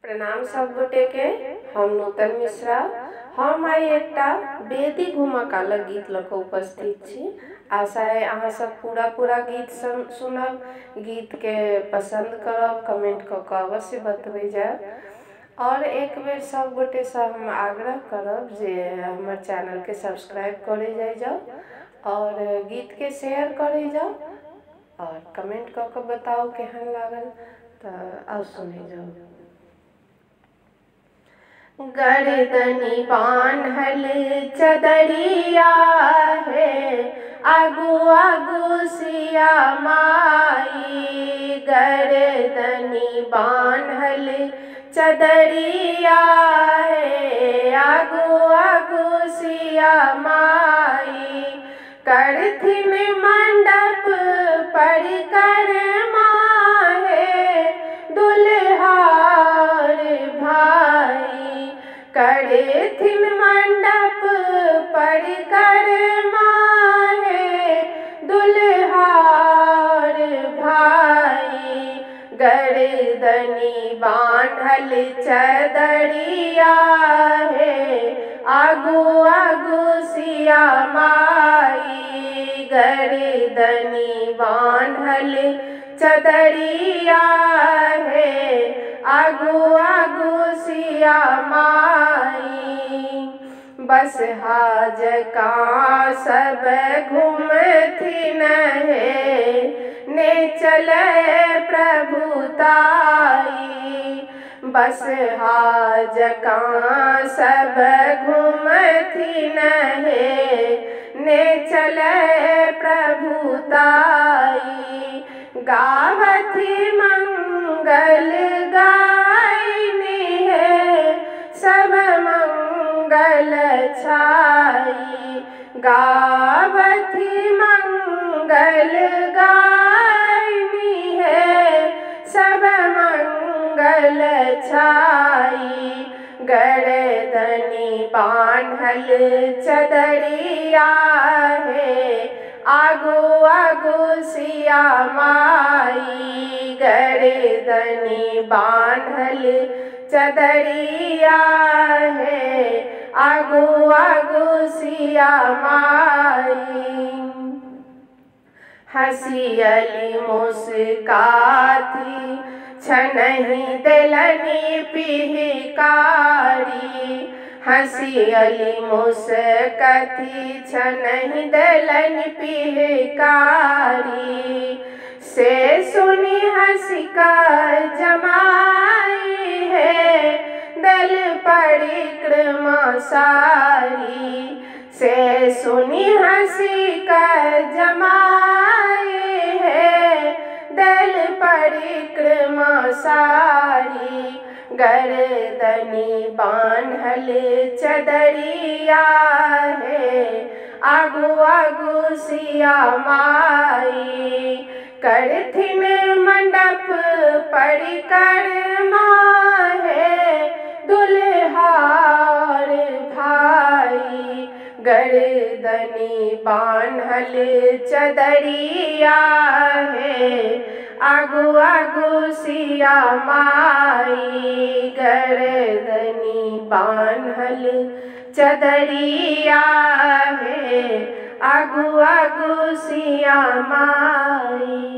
प्रणाम सब गोटे के। हम नूतन मिश्रा। हम आई एकटा बेदी घुमकाल गीत लऽ कऽ उपस्थित छी। आशा है अहाँ सब पूरा गीत सुनब, गीत के पसंद करब, कमेंट कऽ के अवश्य बतबै जायब। और एक बेर सब गोटे से हम आग्रह करब जे हमर चैनल के सब्सक्राइब करे जाओ और गीत के शेयर करे जाओ और कमेंट कऽ के बताओ केहन लागल। तो आओ सुने जाओ। गर्दनी बान्हल चदरिया है, आगू आगू सिया माई। गर्दनी बान्हल चदरिया है, आगू आगू सिया माई। करथिन मंडप परिक्रमा है, दुल्हार भाई। करथिन मंडप परिक्रमा है, दुल्हार भाई। गर्दनी बान्हल चदरिया है, आगू आगू सिया माई। गर्दनी बान्हल चदरिया है, आगू आगू सिया माई। बसहा जकाँ सब घूमथिन है, ने चले प्रभुताई। बसहा जकाँ सब घूमथिन है, ने चले प्रभुताई। गावथि मंगल गायनी है, सब मंगल छाई। गावथि मंगल गायनी है, सब मंगल छाई। गर्दनी बान्हल चदरिया है, आगू आगू सिया माई। गर्दनी बान्हल चदरिया है, आगू आगू सिया माई। हँसियली मुस्काती छनहि देलनि पिहिकारी। हँसियली मुस्कती छनहि देलनि पिहिकारी। से सुनी हँसी कर जमाई है, दल परिक्रमा सारी। से सुनी हँसी कर जमाई है, दल परिक्रमा सारी। गर्दनी बान्हल चदरिया है, आगू आगू सिया माई। करथिन मंडप परिक्रमा है, दुल्हार भाई। गर्दनी बान्हल चदरिया है, आगू आगू सिया माई। गर्दनी बान्हल चदरिया है, आगू आगू सिया माई।